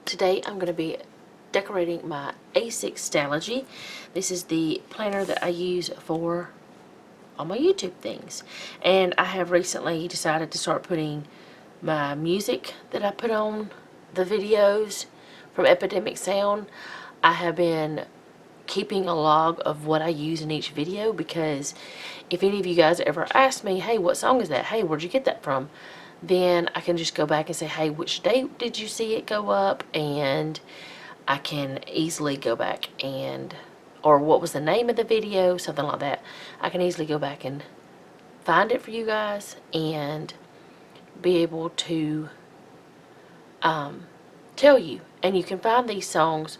Today I'm going to be decorating my A6 Stalogy. This is the planner that I use for all my YouTube things. And I have recently decided to start putting my music that I put on the videos from Epidemic Sound. I have been keeping a log of what I use in each video, because if any of you guys ever ask me, hey, what song is that? Hey, where'd you get that from? Then I can just go back and say, hey, which date did you see it go up? And I can easily go back and, or what was the name of the video, something like that. I can easily go back and find it for you guys and be able to tell you. And you can find these songs,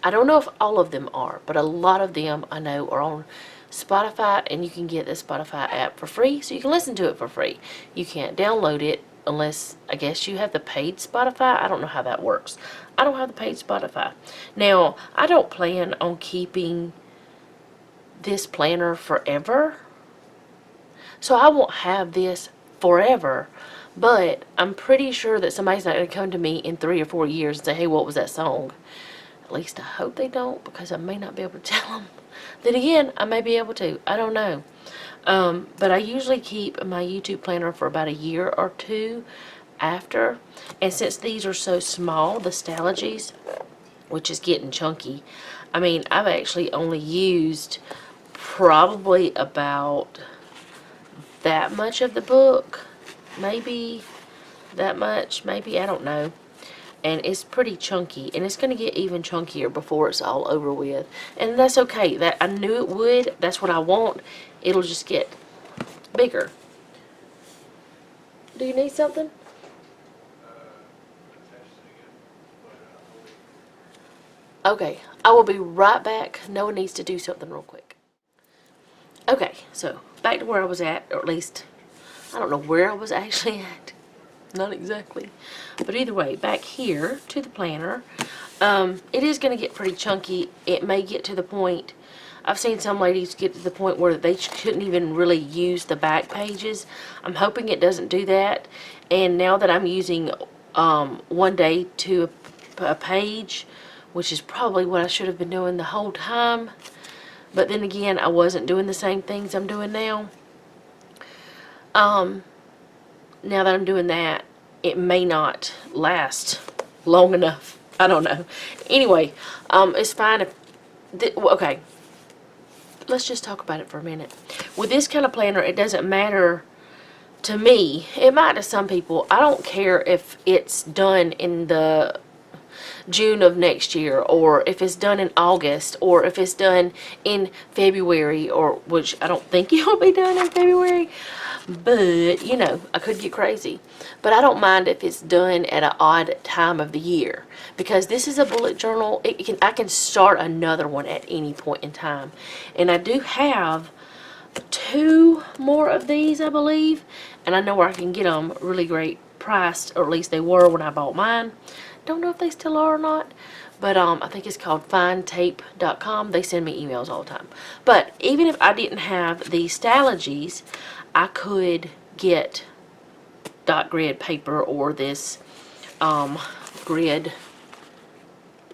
I don't know if all of them are, but a lot of them I know are on Spotify, and you can get the Spotify app for free, so you can listen to it for free. You can't download it unless, I guess, you have the paid Spotify. I don't know how that works. I don't have the paid Spotify. Now, I don't plan on keeping this planner forever, so I won't have this forever, but I'm pretty sure that somebody's not going to come to me in 3 or 4 years and say, hey, what was that song? At least I hope they don't, because I may not be able to tell them. Then again, I may be able to. I don't know. But I usually keep my YouTube planner for about a year or two after. And since these are so small, the Stalogies, which is getting chunky, I mean, I've actually only used probably about that much of the book. Maybe that much. Maybe, I don't know. And it's pretty chunky, and it's going to get even chunkier before it's all over with, and that's okay. That I knew it would. That's what I want. It'll just get bigger. Do you need something? Okay, I will be right back. Noah needs to do something real quick. Okay, so back to where I was at, or at least I don't know where I was actually at. Not exactly. But either way, back here to the planner, it is going to get pretty chunky. It may get to the point, I've seen some ladies get to the point where they couldn't even really use the back pages. I'm hoping it doesn't do that. And now that I'm using one day to a page, which is probably what I should have been doing the whole time. But then again, I wasn't doing the same things I'm doing now. Now that I'm doing that, it may not last long enough. I don't know. Anyway, it's fine if, okay, let's just talk about it for a minute. With this kind of planner, it doesn't matter to me. It might to some people. I don't care if it's done in the June of next year, or if it's done in August, or if it's done in February, or which I don't think it will be done in February. But, you know, I could get crazy. But I don't mind if it's done at an odd time of the year, because this is a bullet journal. I can start another one at any point in time. And I do have 2 more of these, I believe. And I know where I can get them really great priced, or at least they were when I bought mine. Don't know if they still are or not. But I think it's called findtape.com. They send me emails all the time. But even if I didn't have these Stalogies, I could get dot grid paper, or this grid.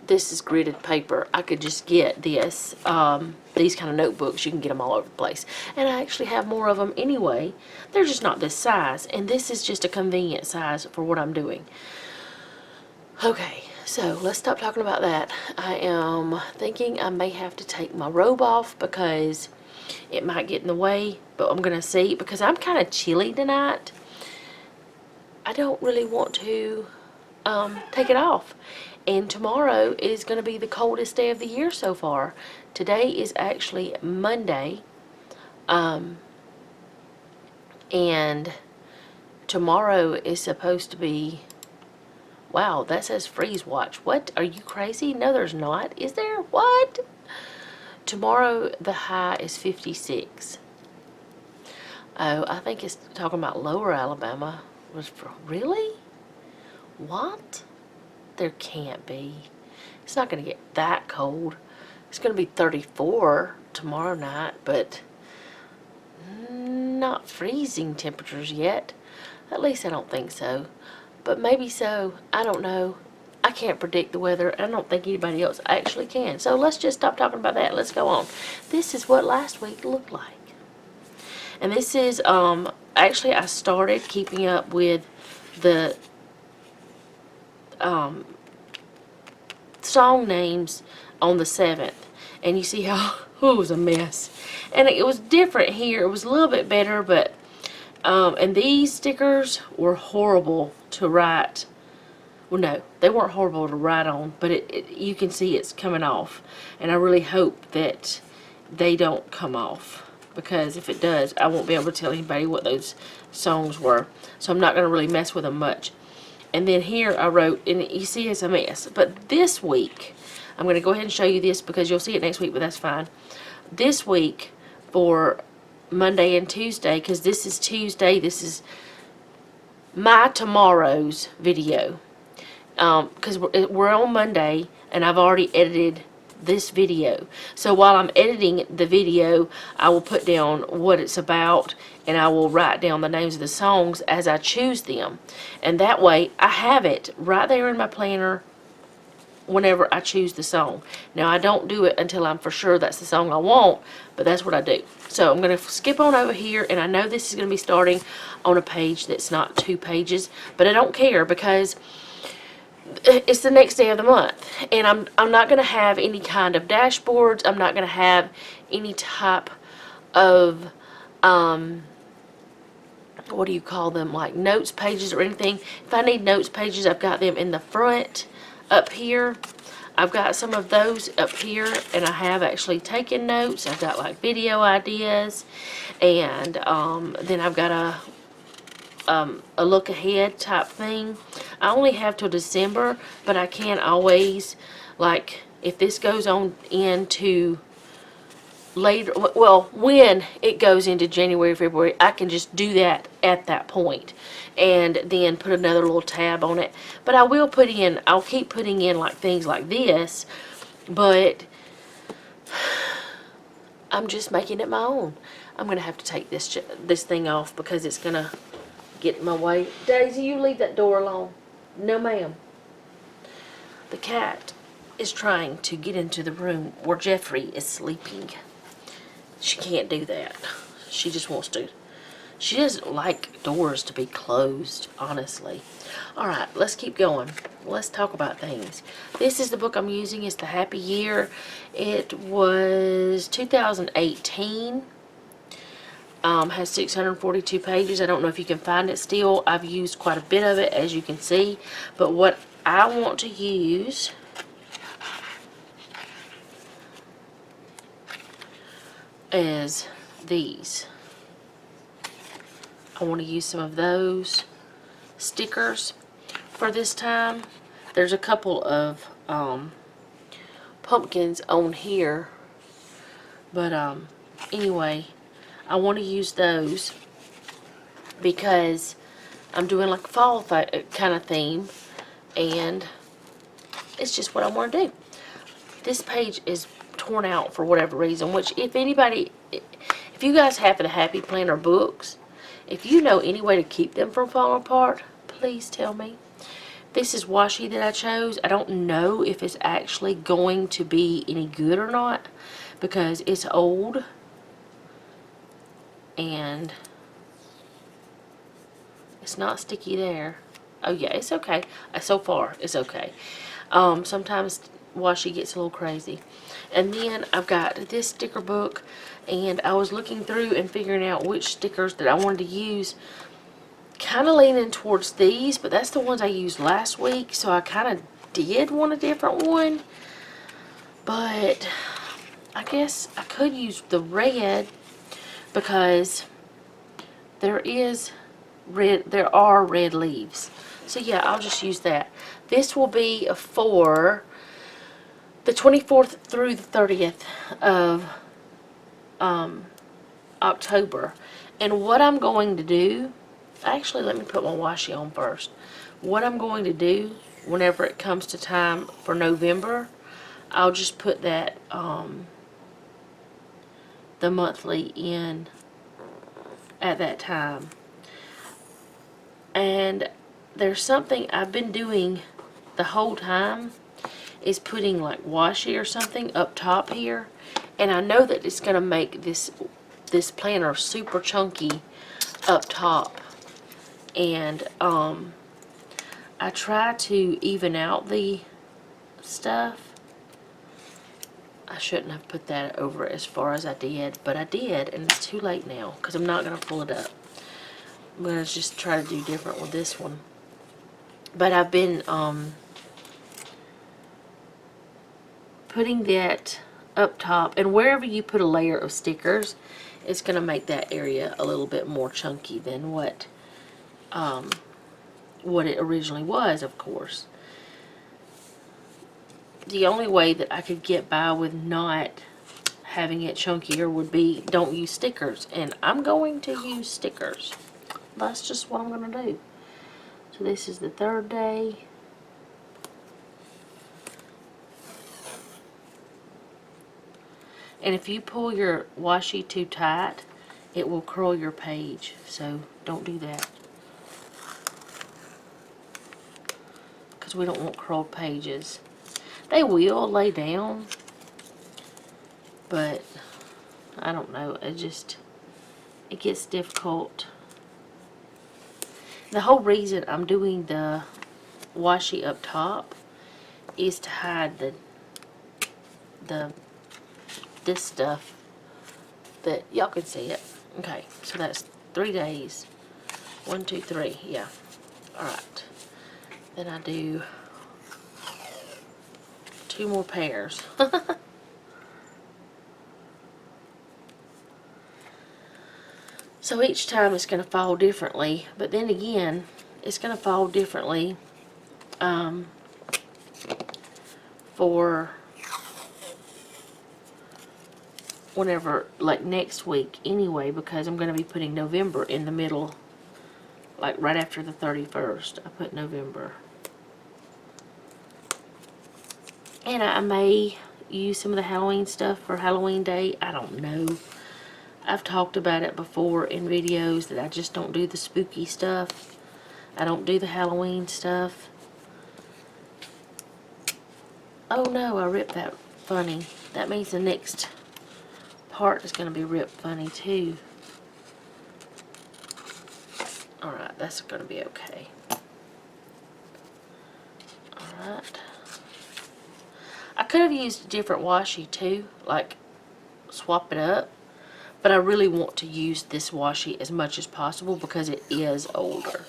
This is gridded paper. I could just get this, these kind of notebooks. You can get them all over the place. And I actually have more of them anyway. They're just not this size. And this is just a convenient size for what I'm doing. Okay, so let's stop talking about that. I am thinking I may have to take my robe off because it might get in the way, but I'm going to see, because I'm kind of chilly tonight. I don't really want to take it off. And tomorrow is going to be the coldest day of the year so far. Today is actually Monday. And tomorrow is supposed to be, wow, that says freeze watch. What? Are you crazy? No, there's not. Is there? What? Tomorrow the high is 56. Oh, I think it's talking about Lower Alabama. Really? What? There can't be. It's not going to get that cold. It's going to be 34 tomorrow night, but not freezing temperatures yet. At least I don't think so. But maybe so. I don't know. I can't predict the weather. I don't think anybody else actually can. So let's just stop talking about that. Let's go on. This is what last week looked like. And this is, actually I started keeping up with the song names on the 7th. And you see how, it was a mess. And it was different here. It was a little bit better, but, and these stickers were horrible to write. Well, no, they weren't horrible to write on, but you can see it's coming off. And I really hope that they don't come off, because if it does, I won't be able to tell anybody what those songs were. So I'm not going to really mess with them much. And then here I wrote, and you see it's a mess. But this week, I'm going to go ahead and show you this because you'll see it next week, but that's fine. This week for Monday and Tuesday, because this is Tuesday, this is my tomorrow's video. Because we're on Monday and I've already edited this video. So while I'm editing the video, I will put down what it's about and I will write down the names of the songs as I choose them. And that way I have it right there in my planner whenever I choose the song. Now I don't do it until I'm for sure that's the song I want, but that's what I do. So I'm going to skip on over here, and I know this is going to be starting on a page that's not 2 pages, but I don't care because it's the next day of the month, and I'm not going to have any kind of dashboards. I'm not going to have any type of what do you call them, like notes pages or anything. If I need notes pages, I've got them in the front up here. I've got some of those up here, and I have actually taken notes. I've got like video ideas, and then I've got a look ahead type thing. I only have till December, but I can always, like, if this goes on into later, well, when it goes into January, February, I can just do that at that point and then put another little tab on it. But I'll keep putting in like things like this, but I'm just making it my own. I'm going to have to take this thing off because it's going to get in my way. Daisy, you leave that door alone. No, ma'am. The cat is trying to get into the room where Jeffrey is sleeping. She can't do that. She just wants to. She doesn't like doors to be closed, honestly. Alright, let's keep going. Let's talk about things. This is the book I'm using. It's The Happy Year. It was 2018. Has 642 pages. I don't know if you can find it still. I've used quite a bit of it, as you can see. But what I want to use is these. I want to use some of those stickers for this time. There's a couple of pumpkins on here, but anyway, I want to use those because I'm doing like a fall kind of theme, and it's just what I want to do. This page is torn out for whatever reason, which if you guys have the Happy Planner books, if you know any way to keep them from falling apart, please tell me. This is washi that I chose. I don't know if it's actually going to be any good or not because it's old. And it's not sticky there. Oh yeah, it's okay. So far, it's okay. Sometimes washi gets a little crazy. And then I've got this sticker book, and I was looking through and figuring out which stickers that I wanted to use. Kind of leaning towards these, but that's the ones I used last week, so I kind of did want a different one. But I guess I could use the red, because there are red leaves. So yeah, I'll just use that. This will be for the 24th through the 30th of October. And what I'm going to do, actually let me put my washi on first. What I'm going to do whenever it comes to time for November, I'll just put that the monthly in at that time. And there's something I've been doing the whole time is putting like washi or something up top here. And I know that it's going to make this planner super chunky up top. And I try to even out the stuff. I shouldn't have put that over as far as I did, but I did, and it's too late now because I'm not going to pull it up. I'm going to just try to do different with this one. But I've been putting that up top, and wherever you put a layer of stickers, it's going to make that area a little bit more chunky than what it originally was, of course. The only way that I could get by with not having it chunkier would be don't use stickers, and I'm going to use stickers. That's just what I'm going to do. So this is the third day. And if you pull your washi too tight, it will curl your page, so don't do that. Because we don't want curled pages. They will lay down, but I don't know, it gets difficult. The whole reason I'm doing the washi up top is to hide this stuff that y'all can see it. Okay, so that's 3 days. 1, 2, 3, yeah. Alright. Then I do 2 more pairs. So each time it's going to fall differently, but then again, it's going to fall differently for whenever, like next week anyway, because I'm going to be putting November in the middle, like right after the 31st. I put November. And I may use some of the Halloween stuff for Halloween Day. I don't know. I've talked about it before in videos that I just don't do the spooky stuff. I don't do the Halloween stuff. Oh no, I ripped that funny. That means the next part is going to be ripped funny too. Alright, that's going to be okay. Alright. I could have used a different washi too, like swap it up. But I really want to use this washi as much as possible because it is older.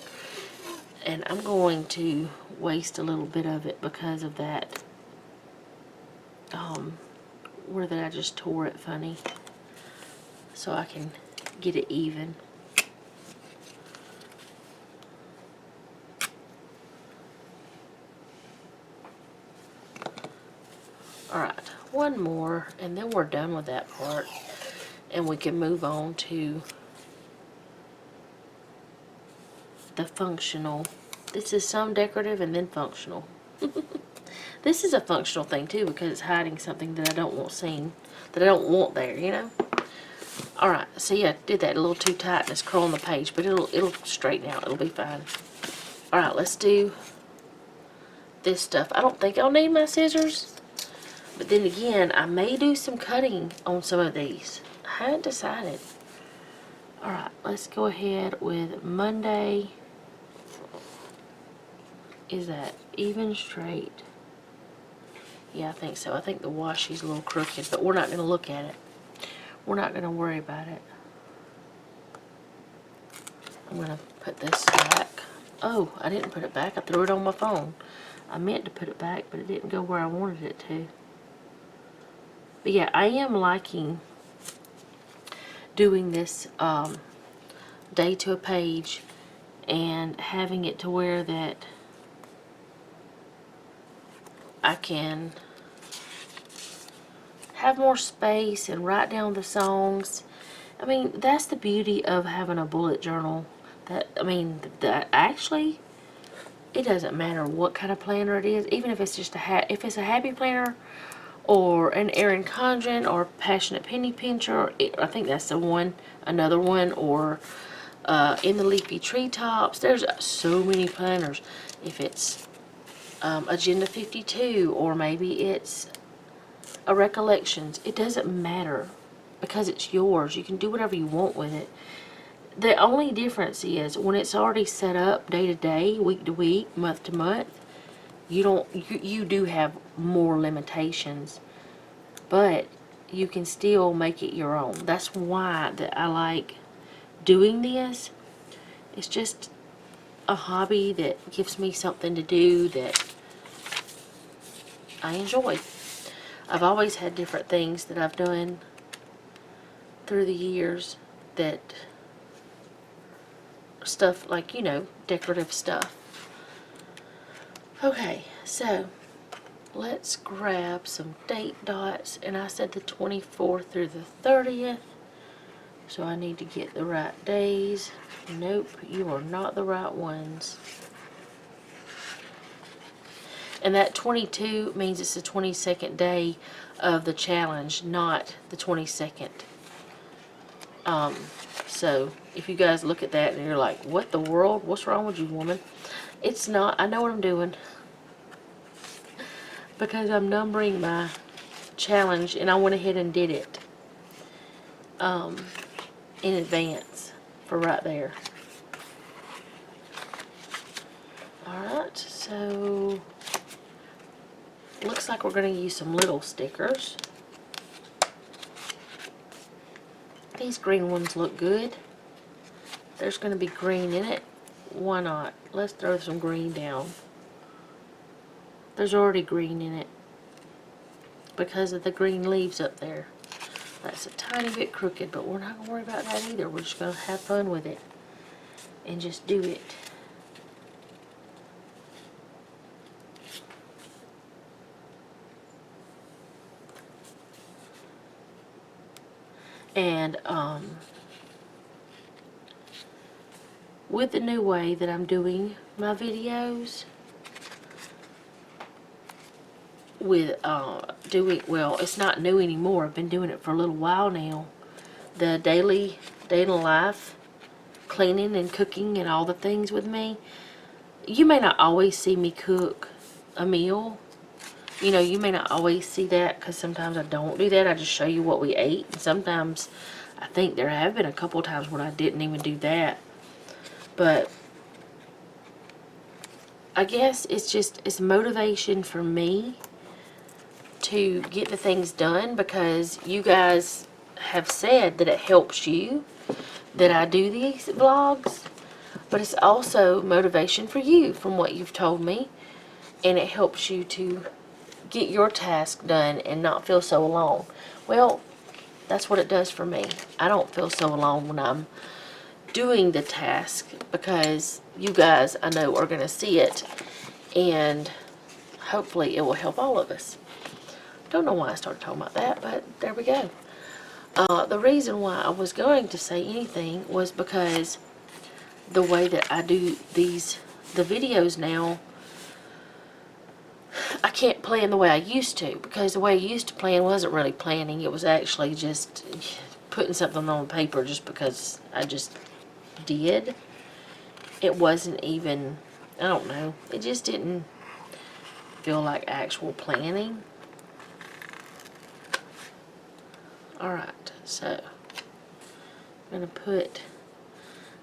And I'm going to waste a little bit of it because of that, where that I just tore it funny. So I can get it even. Alright, one more and then we're done with that part. And we can move on to the functional. This is some decorative and then functional. This is a functional thing too because it's hiding something that I don't want seen, that I don't want there, you know. Alright, see, I did that a little too tight and it's curling the page, but it'll straighten out. It'll be fine. Alright, let's do this stuff. I don't think I'll need my scissors, but then again, I may do some cutting on some of these. I haven't decided. Alright, let's go ahead with Monday. Is that even straight? Yeah, I think so. I think the washi's a little crooked, but we're not going to look at it. We're not going to worry about it. I'm going to put this back. Oh, I didn't put it back. I threw it on my phone. I meant to put it back, but it didn't go where I wanted it to. But yeah, I am liking doing this day to a page and having it to where that I can have more space and write down the songs. I mean, that's the beauty of having a bullet journal. That actually, it doesn't matter what kind of planner it is. Even if it's just if it's a happy planner or an Erin Condren or Passionate Penny Pincher, I think that's the one, another one, or In the Leafy Treetops. There's so many planners. If it's Agenda 52, or maybe it's a recollections. It doesn't matter because it's yours. You can do whatever you want with it. The only difference is when it's already set up day to day, week to week, month to month, you do have more limitations, but you can still make it your own. That's why that I like doing this. It's just a hobby that gives me something to do that I enjoy. I've always had different things that I've done through the years, that stuff like, decorative stuff. Okay, so let's grab some date dots, and I said the 24th through the 30th, so I need to get the right days. Nope, you are not the right ones. And that 22 means it's the 22nd day of the challenge, not the 22nd. So if you guys look at that and you're like, what the world? What's wrong with you, woman? It's not. I know what I'm doing. Because I'm numbering my challenge, and I went ahead and did it in advance for right there. Alright, so looks like we're going to use some little stickers. These green ones look good. There's going to be green in it. Why not? Let's throw some green down. There's already green in it because of the green leaves up there. That's a tiny bit crooked, but we're not going to worry about that either. We're just going to have fun with it and just do it. And with the new way that I'm doing my videos, with well, it's not new anymore. I've been doing it for a little while now. The daily life, cleaning and cooking and all the things with me. You may not always see me cook a meal. You may not always see that because sometimes I don't do that. I just show you what we ate. And sometimes I think there have been a couple of times when I didn't even do that. But I guess it's motivation for me to get the things done, because you guys have said that it helps you that I do these vlogs, but it's also motivation for you from what you've told me, and it helps you to get your task done and not feel so alone. Well, that's what it does for me. I don't feel so alone when I'm doing the task, because you guys, I know, are going to see it, and hopefully it will help all of us. Don't know why I started talking about that, but there we go. The reason why I was going to say anything was because the way that I do the videos now, I can't plan the way I used to, because the way I used to plan wasn't really planning. It was actually just putting something on paper just because I just did. It wasn't even, I don't know, it just didn't feel like actual planning. Alright, so I'm going to put,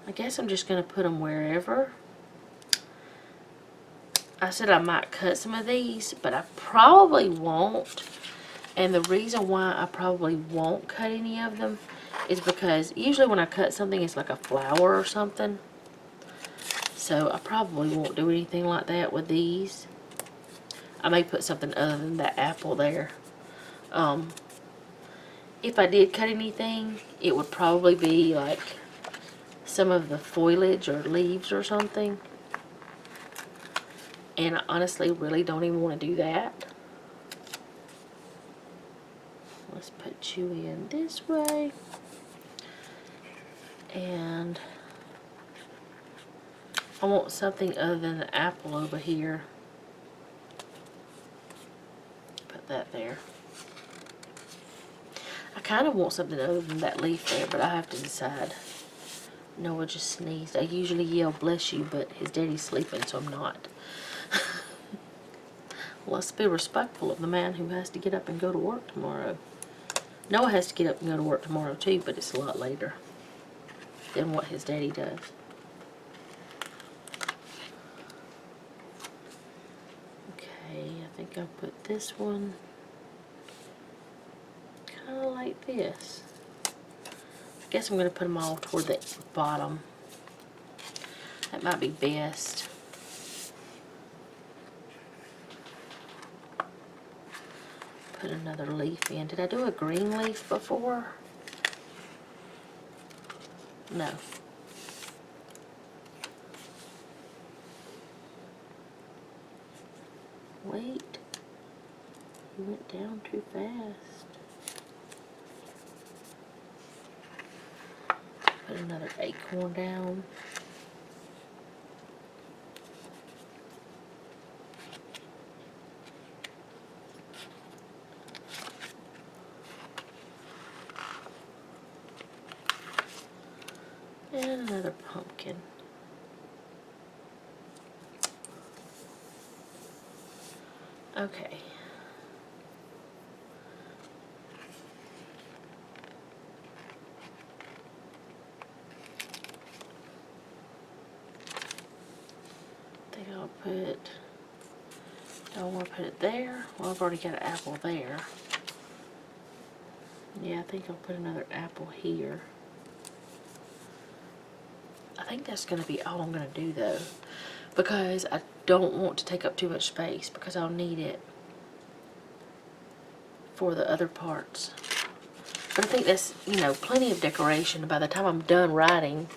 I guess I'm just going to put them wherever. I said I might cut some of these, but I probably won't. And the reason why I probably won't cut any of them is because usually when I cut something, it's like a flower or something. So I probably won't do anything like that with these. I may put something other than that apple there. If I did cut anything, it would probably be like some of the foliage or leaves or something. And I honestly really don't even want to do that. Let's put you in this way. And I want something other than the apple over here. Put that there. I kind of want something other than that leaf there, but I have to decide. Noah just sneezed. I usually yell, bless you, but his daddy's sleeping, so I'm not. let's be respectful of the man who has to get up and go to work tomorrow. Noah has to get up and go to work tomorrow too, but it's a lot later than what his daddy does. Okay, I think I'll put this one kind of like this. I guess I'm going to put them all toward the bottom. That might be best. Put another leaf in. Did I do a green leaf before? No. Wait. You went down too fast. Put another acorn down. And another pumpkin. Okay. I think I'll put, I want to put it there. Well, I've already got an apple there. Yeah, I think I'll put another apple here. I think that's going to be all I'm going to do though, because I don't want to take up too much space because I'll need it for the other parts. But I think that's, you know, plenty of decoration. By the time I'm done writing,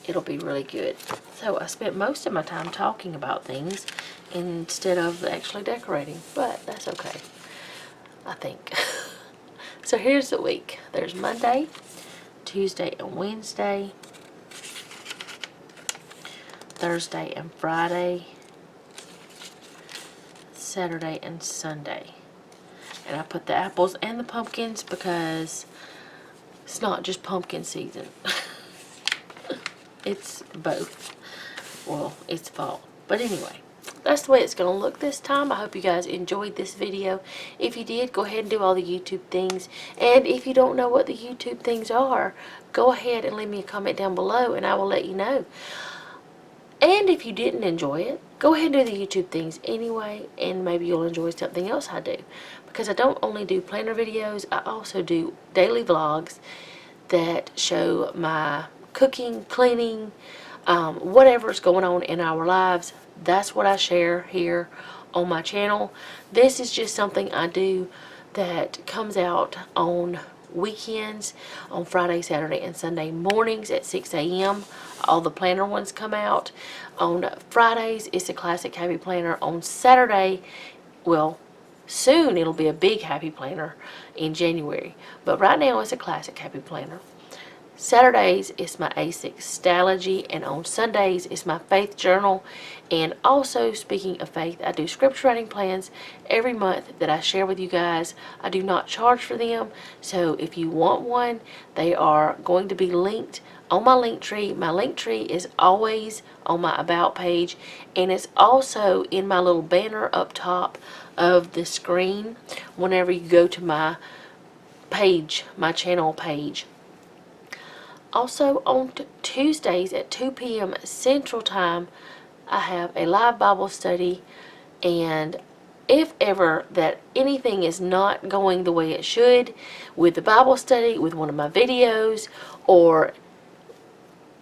it'll be really good. So I spent most of my time talking about things instead of actually decorating, but that's okay, I think. So here's the week. There's Monday, Tuesday and Wednesday, Thursday and Friday, Saturday and Sunday. And I put the apples and the pumpkins because it's not just pumpkin season. It's both. Well, it's fall. But anyway, that's the way it's going to look this time. I hope you guys enjoyed this video. If you did, go ahead and do all the YouTube things. And if you don't know what the YouTube things are, go ahead and leave me a comment down below and I will let you know. And if you didn't enjoy it, go ahead and do the YouTube things anyway, and maybe you'll enjoy something else I do. Because I don't only do planner videos, I also do daily vlogs that show my cooking, cleaning, whatever's going on in our lives. That's what I share here on my channel. This is just something I do that comes out on weekends, on Friday, Saturday, and Sunday mornings at 6 a.m. All the planner ones come out. On Fridays, it's a classic happy planner. On Saturday, well, soon it'll be a big happy planner in January. But right now, it's a classic happy planner. Saturdays is my A6 Stalogy, and on Sundays is my faith journal. And also, speaking of faith, I do scripture writing plans every month that I share with you guys. I do not charge for them, so if you want one, they are going to be linked on my link tree. My link tree is always on my about page, and it's also in my little banner up top of the screen whenever you go to my page, my channel page. Also, on Tuesdays at 2 p.m. Central Time, I have a live Bible study, and if ever that anything is not going the way it should with the Bible study, with one of my videos, or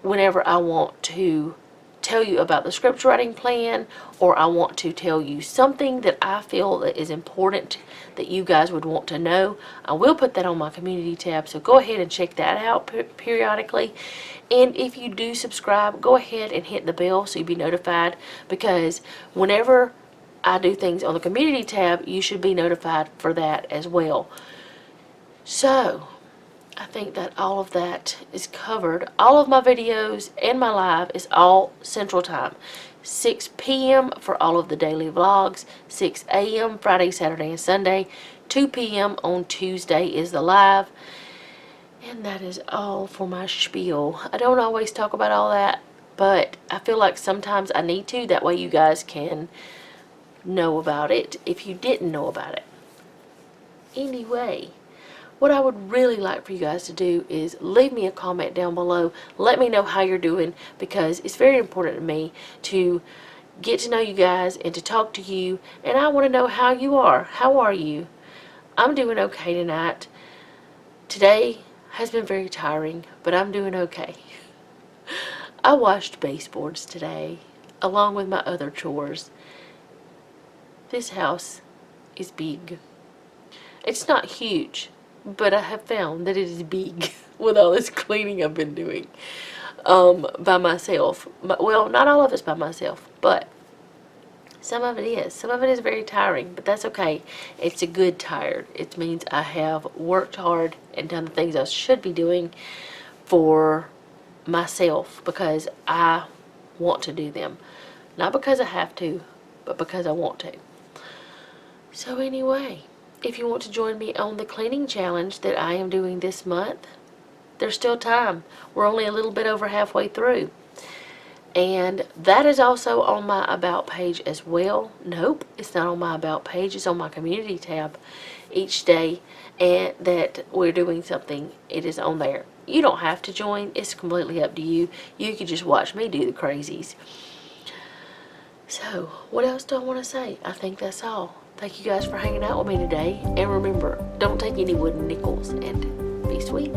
whenever I want to tell you about the scripture writing plan, or I want to tell you something that I feel that is important that you guys would want to know, I will put that on my community tab, so go ahead and check that out periodically. And if you do subscribe, go ahead and hit the bell so you'll be notified, because whenever I do things on the community tab, you should be notified for that as well. So I think that all of that is covered. All of my videos and my live is all Central Time. 6 p.m. for all of the daily vlogs. 6 a.m. Friday, Saturday, and Sunday. 2 p.m. on Tuesday is the live. And that is all for my spiel. I don't always talk about all that, but I feel like sometimes I need to. That way you guys can know about it if you didn't know about it. Anyway, what I would really like for you guys to do is leave me a comment down below. Let me know how you're doing, because it's very important to me to get to know you guys and to talk to you, and I want to know how you are. How are you? I'm doing okay tonight. Today has been very tiring, but I'm doing okay. I washed baseboards today, along with my other chores. This house is big. It's not huge, but I have found that it is big with all this cleaning I've been doing by myself. Well, not all of it's by myself, but some of it is. Some of it is very tiring, but that's okay. It's a good tired. It means I have worked hard and done the things I should be doing for myself, because I want to do them. Not because I have to, but because I want to. So anyway, if you want to join me on the cleaning challenge that I am doing this month, there's still time. We're only a little bit over halfway through. And that is also on my About page as well. Nope, it's not on my About page. It's on my Community tab. Each day and that we're doing something, it is on there. You don't have to join. It's completely up to you. You can just watch me do the crazies. So, what else do I want to say? I think that's all. Thank you guys for hanging out with me today. And remember, don't take any wooden nickels, and be sweet.